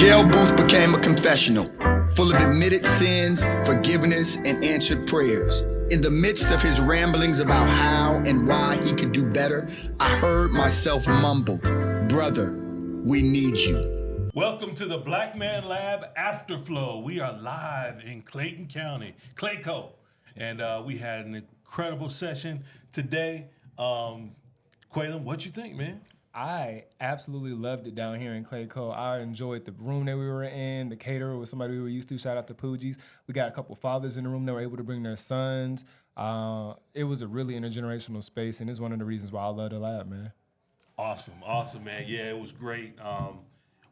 jail booth became a confessional, full of admitted sins, forgiveness, and answered prayers. In the midst of his ramblings about how and why he could do better, I heard myself mumble, "Brother, we need you." Welcome to the Black Man Lab Afterflow. We are live in Clayton County, Clayco, and we had an incredible session today. Clayton, what you think, man? I absolutely loved it down here in Clayco. I enjoyed the room that we were in. The caterer was somebody we were used to. Shout out to Poojies. We got a couple fathers in the room that were able to bring their sons. It was a really intergenerational space, and it's one of the reasons why I love the lab, man. Awesome, man. Yeah, it was great.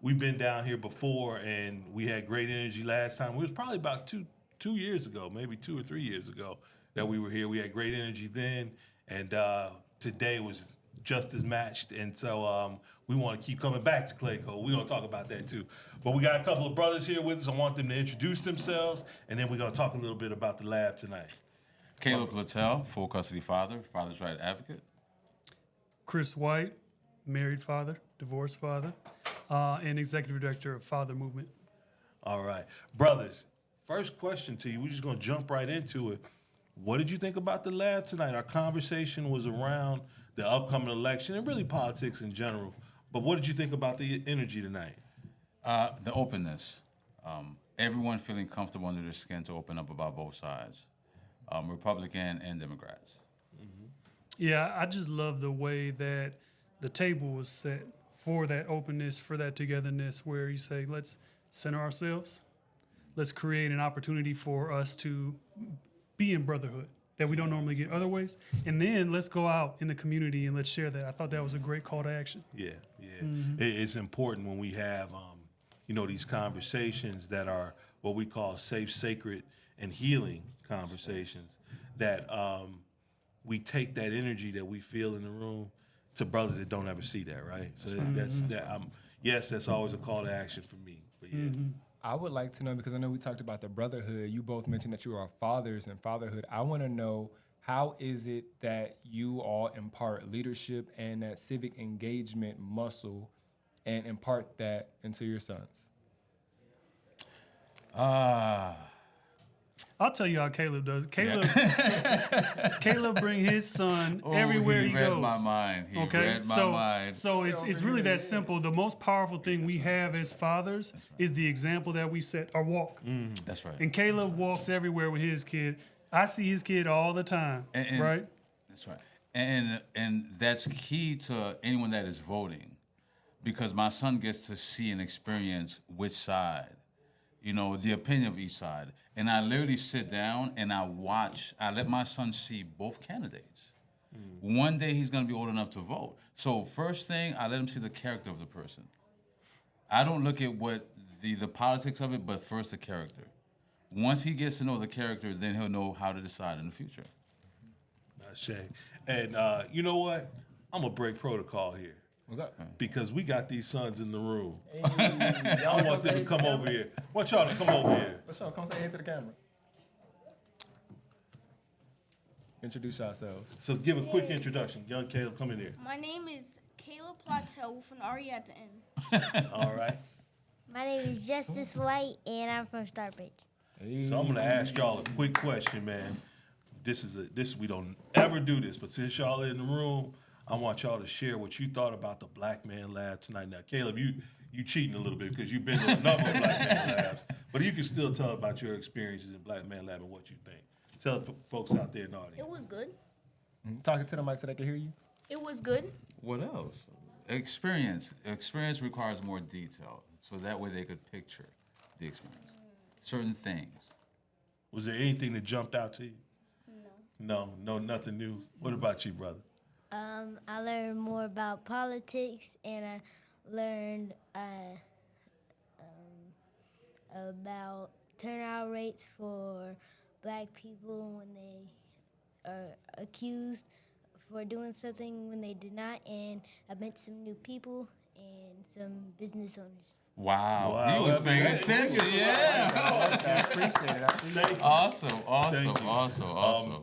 We've been down here before, and we had great energy last time. It was probably about two years ago, maybe 2 or 3 years ago that we were here. We had great energy then, and today was just as matched, and so we want to keep coming back to Clayco. We're going to talk about that too. But we got a couple of brothers here with us. I want them to introduce themselves, and then we're going to talk a little bit about the lab tonight. Caleb Littell, full custody father, father's right advocate. Chris White, married father, divorced father, and executive director of Father Movement. All right. Brothers, first question to you. We're just going to jump right into it. What did you think about the lab tonight? Our conversation was around the upcoming election and really politics in general. But what did you think about the energy tonight? The openness. Everyone feeling comfortable under their skin to open up about both sides, Republican and Democrats. Mm-hmm. Yeah, I just love the way that the table was set for that openness, for that togetherness, where you say, let's center ourselves. Let's create an opportunity for us to be in brotherhood that we don't normally get other ways. And then let's go out in the community and let's share that. I thought that was a great call to action. Yeah. Mm-hmm. It's important when we have, these conversations that are what we call safe, sacred, and healing conversations, that we take that energy that we feel in the room to brothers that don't ever see that, right? So that's always a call to action for me. But yeah. Mm-hmm. I would like to know, because I know we talked about the brotherhood. You both mentioned that you are fathers and fatherhood. I want to know, how is it that you all impart leadership and that civic engagement muscle and impart that into your sons? I'll tell you how Caleb does. Caleb bring his son everywhere he goes. He read my mind. Read my mind. So it's really that simple. The most powerful thing we have as fathers is the example that we set, our walk. That's right. And Caleb walks everywhere with his kid. I see his kid all the time, right? That's right. And that's key to anyone that is voting, because my son gets to see and experience which side, the opinion of each side. And I literally sit down and I let my son see both candidates. One day he's gonna be old enough to vote. So first thing, I let him see the character of the person. I don't look at what the politics of it, but first the character. Once he gets to know the character, then he'll know how to decide in the future. Shame. And you know what? I'm gonna break protocol here. What's up? Because we got these sons in the room. Hey, I want them to come over here. I want y'all to come over here. What's up? Come say hey to the camera. Introduce yourselves. So give a quick introduction. Young Caleb, come in here. My name is Caleb Plateau with an RE at the end. All right. My name is Justice White, and I'm from Starbridge. Hey. So I'm gonna ask y'all a quick question, man. We don't ever do this, but since y'all in the room, I want y'all to share what you thought about the Black Man Lab tonight. Now, Caleb, you cheating a little bit because you've been to a number of Black Man Labs, but you can still tell about your experiences in Black Man Lab and what you think. Tell the folks out there in the audience. It was good. Talking to the mic so they can hear you. It was good. What else? Experience. Experience requires more detail, so that way they could picture the experience. Certain things. Was there anything that jumped out to you? No, nothing new. What about you, brother? I learned more about politics, and I learned about turnout rates for black people when they are accused for doing something when they did not, and I met some new people and some business owners. Wow. He was paying attention, yeah. I appreciate it. Awesome.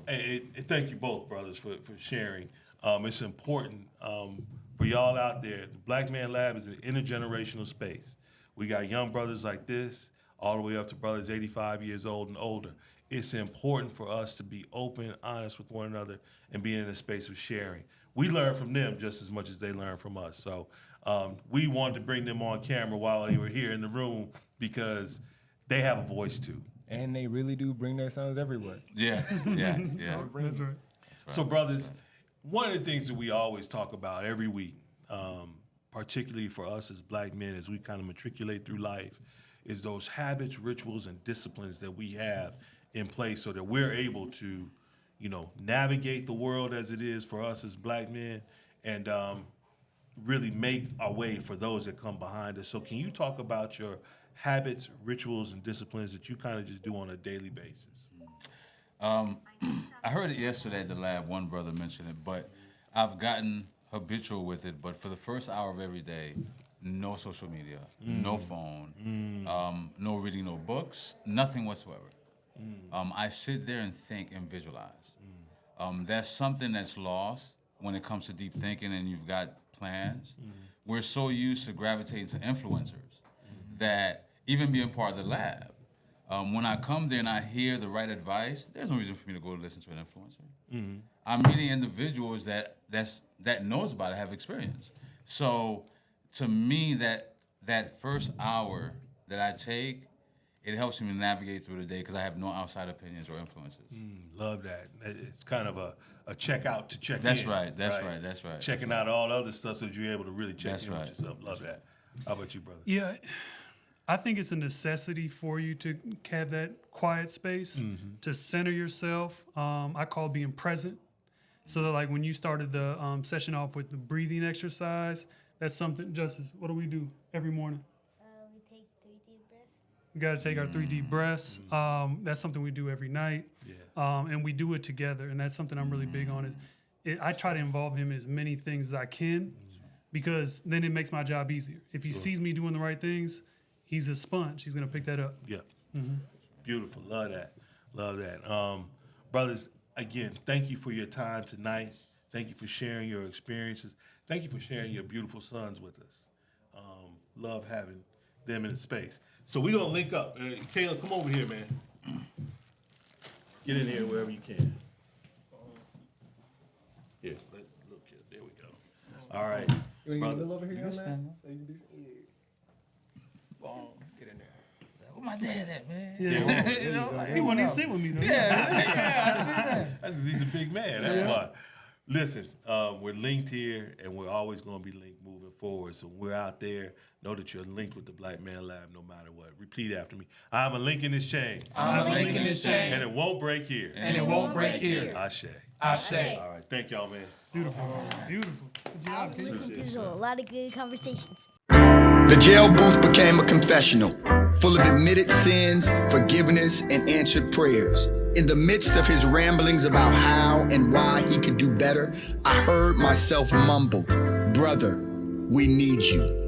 Hey, thank you both, brothers, for sharing. It's important for y'all out there. The Black Man Lab is an intergenerational space. We got young brothers like this, all the way up to brothers 85 years old and older. It's important for us to be open, honest with one another, and be in a space of sharing. We learn from them just as much as they learn from us. So we wanted to bring them on camera while they were here in the room because they have a voice too. And they really do bring their sons everywhere. Yeah. That's right. So, brothers, one of the things that we always talk about every week, particularly for us as black men as we kind of matriculate through life, is those habits, rituals, and disciplines that we have in place so that we're able to, navigate the world as it is for us as black men and really make our way for those that come behind us. So can you talk about your habits, rituals, and disciplines that you kind of just do on a daily basis? I heard it yesterday at the lab, one brother mentioned it, but I've gotten habitual with it. But for the first hour of every day, no social media, no phone, no reading, no books, nothing whatsoever. I sit there and think and visualize. That's something that's lost when it comes to deep thinking and you've got plans. We're so used to gravitating to influencers that even being part of the lab, when I come there and I hear the right advice, there's no reason for me to go listen to an influencer. I'm meeting individuals that knows about it, have experience. So to me, that first hour that I take, it helps me navigate through the day because I have no outside opinions or influences. Love that. It's kind of a check out to check That's in. right. That's right. Checking out all the other stuff so that you're able to really check That's in right. with yourself. Love that. How about you, brother? Yeah, I think it's a necessity for you to have that quiet space to center yourself. I call being present. So that like when you started the session off with the breathing exercise, that's something, Justice, what do we do every morning? We take 3 deep breaths. We got to take our 3 deep breaths. That's something we do every night. And we do it together. And that's something I'm really big on. I try to involve him in as many things as I can because then it makes my job easier. If he sees me doing the right things, he's a sponge. He's going to pick that up. Yeah. Beautiful. Love that. Love that. Brothers, again, thank you for your time tonight. Thank you for sharing your experiences. Thank you for sharing your beautiful sons with us. Love having them in the space. So we're going to link up. Caleb, come over here, man. Get in here wherever you can. Here, look here. There we go. All right. You want to get a Brother. little over here, man? stand So you can do some, boom, get in there. Where my dad at, man? Yeah. He wouldn't even sit with me, though. That's because he's a big man. That's why. Listen, we're linked here, and we're always going to be linked moving forward. So when we're out there, know that you're linked with the Black Man Lab no matter what. Repeat after me. I'm a link in this chain. I'm a link in this chain. And it won't break here. And it won't break here. Ashe. I say. All right. Thank y'all, man. Beautiful. Beautiful. Good I job. was listening to a lot of good conversations. The jail booth became a confessional, full of admitted sins, forgiveness, and answered prayers. In the midst of his ramblings about how and why he could do better, I heard myself mumble, "Brother, we need you."